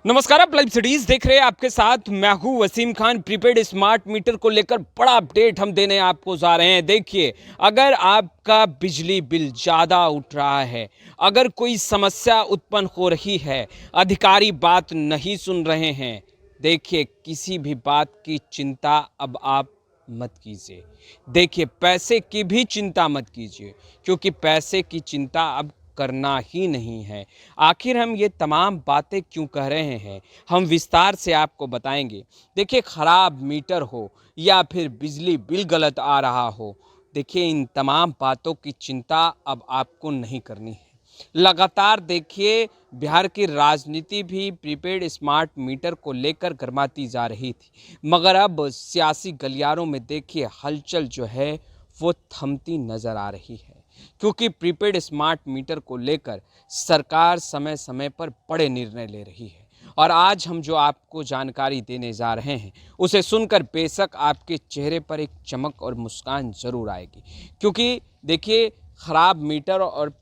नमस्कार, आप live cities देख रहे हैं। आपके साथ मैं हूं Wasim Khan. Prepaid smart meter को लेकर बड़ा अपडेट हम देने आपको जा रहे हैं। देखिए, अगर आपका बिजली बिल ज़्यादा उठ रहा है, अगर कोई समस्या उत्पन्न हो रही है, अधिकारी बात नहीं सुन रहे हैं, देखिए किसी भी बात की चिंता अब आप मत कीजिए। देखिए, पैसे की भी चिंता मत कीजिए, क्योंकि पैसे की चिंता अब करना ही नहीं है। आखिर हम ये तमाम बातें क्यों कह रहे हैं, हम विस्तार से आपको बताएंगे। देखिए, खराब मीटर हो या फिर बिजली बिल गलत आ रहा हो, देखिए इन तमाम बातों की चिंता अब आपको नहीं करनी है। लगातार देखिए, बिहार की राजनीति भी प्रीपेड स्मार्ट मीटर को लेकर गरमाती जा रही थी, मगर अब सियासी गलियारों में देखिए हलचल जो है वो थमती नजर आ रही है, क्योंकि प्रीपेड स्मार्ट मीटर को लेकर सरकार समय समय पर बड़े निर्णय ले रही है। और आज हम जो आपको जानकारी देने जा रहे हैं, उसे सुनकर बेशक आपके चेहरे पर एक चमक और मुस्कान जरूर आएगी, क्योंकि देखिए खराब मीटर और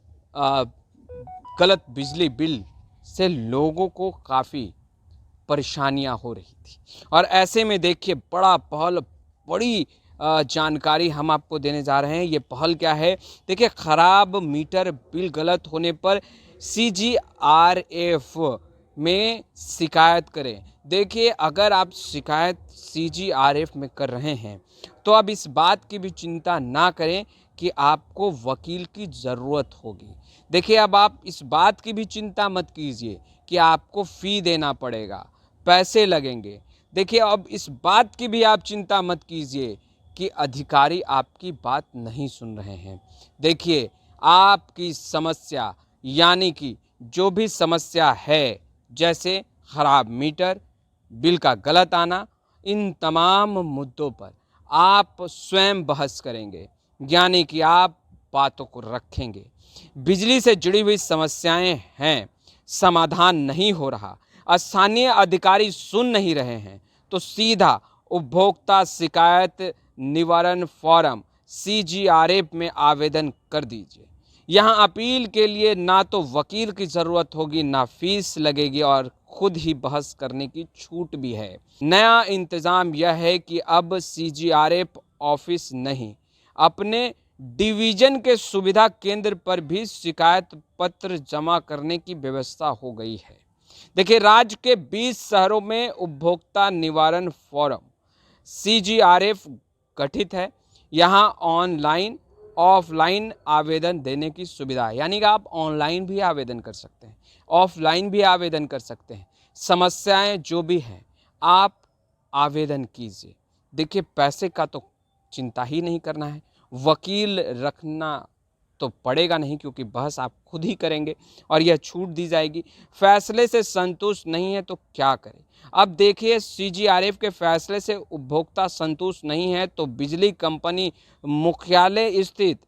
गलत बिजली बिल से लोगों को काफ़ी परेशानियां हो रही थी। और ऐसे में देखिए बड़ी जानकारी हम आपको देने जा रहे हैं। ये पहल क्या है? देखिए, खराब मीटर बिल गलत होने पर CGRF में शिकायत करें। देखिए, अगर आप शिकायत CGRF में कर रहे हैं तो अब इस बात की भी चिंता ना करें कि आपको वकील की ज़रूरत होगी। देखिए, अब आप इस बात की भी चिंता मत कीजिए कि आपको फ़ी देना पड़ेगा, पैसे लगेंगे। देखिए, अब इस बात की भी आप चिंता मत कीजिए कि अधिकारी आपकी बात नहीं सुन रहे हैं। देखिए, आपकी समस्या यानी कि जो भी समस्या है, जैसे खराब मीटर, बिल का गलत आना, इन तमाम मुद्दों पर आप स्वयं बहस करेंगे, यानी कि आप बातों को रखेंगे। बिजली से जुड़ी हुई समस्याएं हैं, समाधान नहीं हो रहा, स्थानीय अधिकारी सुन नहीं रहे हैं, तो सीधा उपभोक्ता शिकायत निवारण फोरम CGRF में आवेदन कर दीजिए। यहाँ अपील के लिए ना तो वकील की ज़रूरत होगी, ना फीस लगेगी, और खुद ही बहस करने की छूट भी है। नया इंतज़ाम यह है कि अब CGRF ऑफिस नहीं, अपने डिवीज़न के सुविधा केंद्र पर भी शिकायत पत्र जमा करने की व्यवस्था हो गई है। देखिए, राज्य के 20 शहरों में उपभोक्ता निवारण फोरम CGRF गठित है। यहाँ ऑनलाइन ऑफलाइन आवेदन देने की सुविधा है, यानी कि आप ऑनलाइन भी आवेदन कर सकते हैं, ऑफलाइन भी आवेदन कर सकते हैं। समस्याएं जो भी हैं, आप आवेदन कीजिए। देखिए, पैसे का तो चिंता ही नहीं करना है, वकील रखना तो पड़ेगा नहीं, क्योंकि बहस आप खुद ही करेंगे और यह छूट दी जाएगी। फैसले से संतुष्ट नहीं है तो क्या करें? अब देखिए, CGRF के फैसले से उपभोक्ता संतुष्ट नहीं है तो बिजली कंपनी मुख्यालय स्थित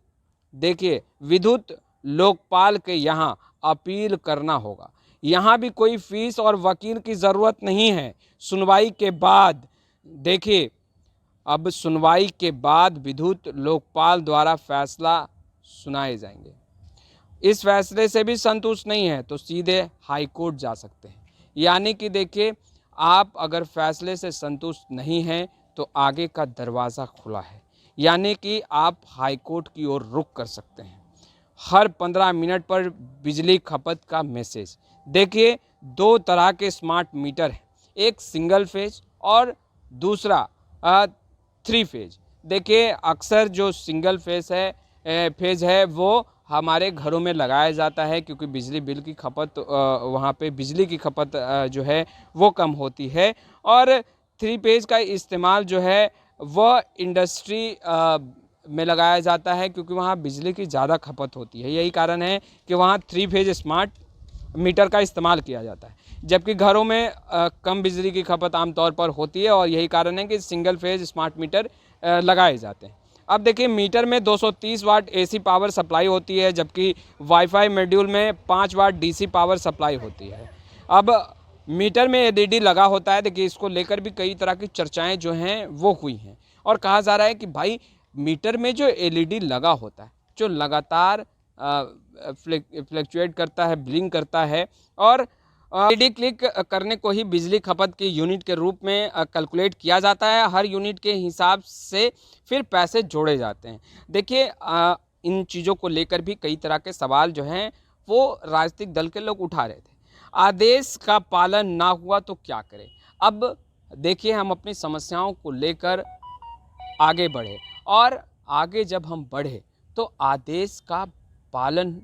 देखिए विद्युत लोकपाल के यहाँ अपील करना होगा। यहाँ भी कोई फीस और वकील की ज़रूरत नहीं है। सुनवाई के बाद देखिए, अब सुनवाई के बाद विद्युत लोकपाल द्वारा फैसला सुनाए जाएंगे। इस फैसले से भी संतुष्ट नहीं है तो सीधे हाई कोर्ट जा सकते हैं। यानी कि देखिए, आप अगर फैसले से संतुष्ट नहीं हैं तो आगे का दरवाज़ा खुला है, यानी कि आप हाई कोर्ट की ओर रुख कर सकते हैं। हर 15 मिनट पर बिजली खपत का मैसेज। देखिए, दो तरह के स्मार्ट मीटर हैं, एक सिंगल फेज और दूसरा 3 फेज। देखिए, अक्सर जो सिंगल फेज है वो हमारे घरों में लगाया जाता है, क्योंकि बिजली बिल की खपत वहाँ पे बिजली की खपत जो है वो कम होती है। और 3 फेज का इस्तेमाल जो है वह इंडस्ट्री में लगाया जाता है, क्योंकि वहाँ बिजली की ज़्यादा खपत होती है। यही कारण है कि वहाँ 3 फेज स्मार्ट मीटर का इस्तेमाल किया जाता है, जबकि घरों में कम बिजली की खपत आमतौर पर होती है, और यही कारण है कि सिंगल फेज स्मार्ट मीटर लगाए जाते हैं। अब देखिए, मीटर में 230 वाट AC पावर सप्लाई होती है, जबकि वाईफाई मॉड्यूल में 5 वाट DC पावर सप्लाई होती है। अब मीटर में LED लगा होता है। देखिए, इसको लेकर भी कई तरह की चर्चाएं जो हैं वो हुई हैं, और कहा जा रहा है कि भाई, मीटर में जो LED लगा होता है, जो लगातार फ्लक्चुएट करता है, ब्लिंक करता है, और एलईडी क्लिक करने को ही बिजली खपत की यूनिट के रूप में कैलकुलेट किया जाता है। हर यूनिट के हिसाब से फिर पैसे जोड़े जाते हैं। देखिए इन चीज़ों को लेकर भी कई तरह के सवाल जो हैं वो राजनीतिक दल के लोग उठा रहे थे। आदेश का पालन ना हुआ तो क्या करें। अब देखिए हम अपनी समस्याओं को लेकर आगे बढ़े और आगे जब हम बढ़े तो आदेश का पालन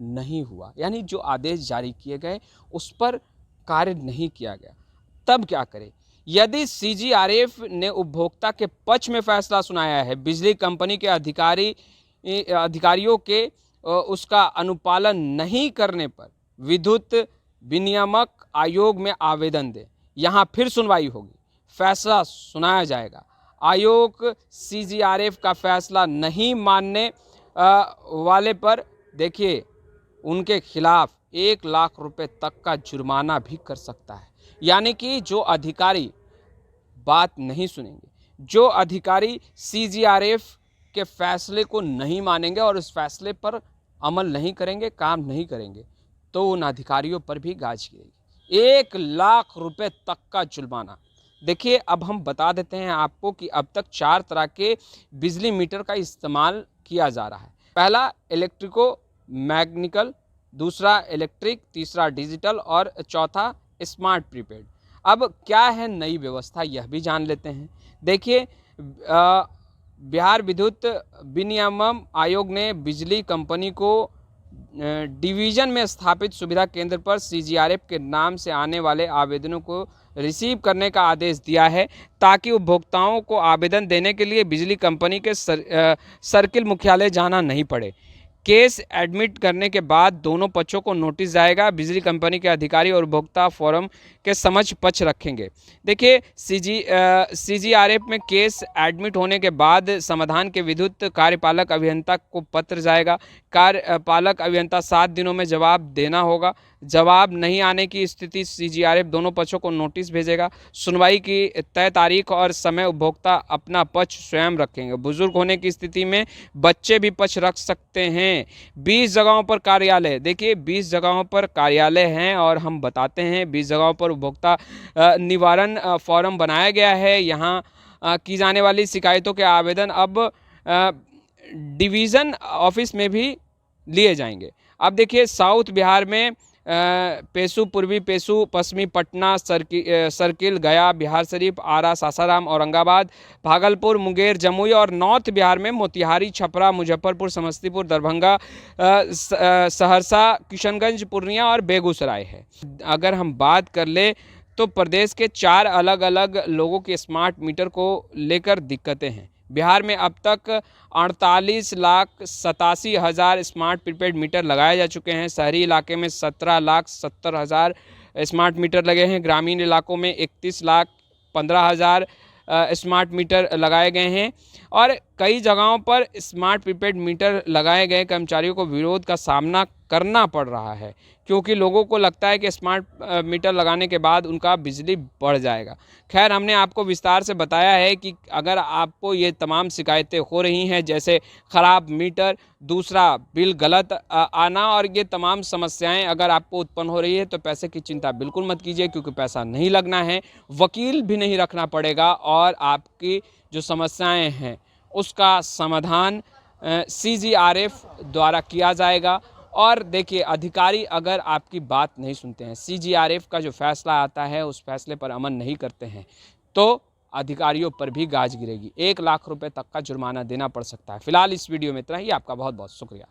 नहीं हुआ, यानी जो आदेश जारी किए गए उस पर कार्य नहीं किया गया, तब क्या करें। यदि सीजीआरएफ ने उपभोक्ता के पक्ष में फैसला सुनाया है, बिजली कंपनी के अधिकारियों के उसका अनुपालन नहीं करने पर विद्युत विनियामक आयोग में आवेदन दें। यहाँ फिर सुनवाई होगी, फैसला सुनाया जाएगा। आयोग सीजीआरएफ का फैसला नहीं मानने वाले पर देखिए उनके खिलाफ 1 लाख रुपए तक का जुर्माना भी कर सकता है। यानी कि जो अधिकारी बात नहीं सुनेंगे, जो अधिकारी सीजीआरएफ के फैसले को नहीं मानेंगे और उस फैसले पर अमल नहीं करेंगे, काम नहीं करेंगे, तो उन अधिकारियों पर भी गाज गिरेगी। 1 लाख रुपए तक का जुर्माना। देखिए अब हम बता देते हैं आपको कि अब तक 4 तरह के बिजली मीटर का इस्तेमाल किया जा रहा है। पहला इलेक्ट्रिको मैकेनिकल, दूसरा इलेक्ट्रिक, तीसरा डिजिटल और चौथा स्मार्ट प्रीपेड। अब क्या है नई व्यवस्था यह भी जान लेते हैं। देखिए बिहार विद्युत विनियामन आयोग ने बिजली कंपनी को डिवीज़न में स्थापित सुविधा केंद्र पर सीजीआरएफ के नाम से आने वाले आवेदनों को रिसीव करने का आदेश दिया है, ताकि उपभोक्ताओं को आवेदन देने के लिए बिजली कंपनी के सर्किल मुख्यालय जाना नहीं पड़े। केस एडमिट करने के बाद दोनों पक्षों को नोटिस जाएगा। बिजली कंपनी के अधिकारी और उपभोक्ता फोरम के समक्ष पक्ष रखेंगे। देखिए सीजीआरएफ में केस एडमिट होने के बाद समाधान के विद्युत कार्यपालक अभियंता को पत्र जाएगा। कार्यपालक अभियंता 7 दिनों में जवाब देना होगा। जवाब नहीं आने की स्थिति सीजीआरएफ दोनों पक्षों को नोटिस भेजेगा। सुनवाई की तय तारीख और समय उपभोक्ता अपना पक्ष स्वयं रखेंगे। बुजुर्ग होने की स्थिति में बच्चे भी पक्ष रख सकते हैं। 20 जगहों पर कार्यालय, देखिए 20 जगहों पर कार्यालय हैं और हम बताते हैं 20 जगहों पर उपभोक्ता निवारण फोरम बनाया गया है। यहाँ की जाने वाली शिकायतों के आवेदन अब डिवीज़न ऑफिस में भी लिए जाएंगे। अब देखिए साउथ बिहार में पेशु, पूर्वी पेशु, पश्चिमी पटना सर्किल, गया, बिहार शरीफ, आरा, सासाराम, औरंगाबाद, भागलपुर, मुंगेर, जमुई और नॉर्थ बिहार में मोतिहारी, छपरा, मुजफ्फरपुर, समस्तीपुर, दरभंगा, सहरसा, किशनगंज, पूर्णिया और बेगूसराय है। अगर हम बात कर ले तो प्रदेश के 4 अलग अलग लोगों के स्मार्ट मीटर को लेकर दिक्कतें हैं। बिहार में अब तक 48,87,000 स्मार्ट प्रीपेड मीटर लगाए जा चुके हैं। शहरी इलाके में 17,70,000 स्मार्ट मीटर लगे हैं। ग्रामीण इलाकों में 31,15,000 स्मार्ट मीटर लगाए गए हैं और कई जगहों पर स्मार्ट प्रीपेड मीटर लगाए गए कर्मचारियों को विरोध का सामना करना पड़ रहा है, क्योंकि लोगों को लगता है कि स्मार्ट मीटर लगाने के बाद उनका बिजली बढ़ जाएगा। खैर हमने आपको विस्तार से बताया है कि अगर आपको ये तमाम शिकायतें हो रही हैं, जैसे ख़राब मीटर, दूसरा बिल गलत आना और ये तमाम समस्याएं अगर आपको उत्पन्न हो रही है तो पैसे की चिंता बिल्कुल मत कीजिए, क्योंकि पैसा नहीं लगना है, वकील भी नहीं रखना पड़ेगा और आपकी जो समस्याएं हैं उसका समाधान सीजीआरएफ द्वारा किया जाएगा। और देखिए अधिकारी अगर आपकी बात नहीं सुनते हैं, सीजीआरएफ का जो फैसला आता है उस फैसले पर अमल नहीं करते हैं, तो अधिकारियों पर भी गाज गिरेगी। 1 लाख रुपए तक का जुर्माना देना पड़ सकता है। फिलहाल इस वीडियो में इतना ही। आपका बहुत बहुत शुक्रिया।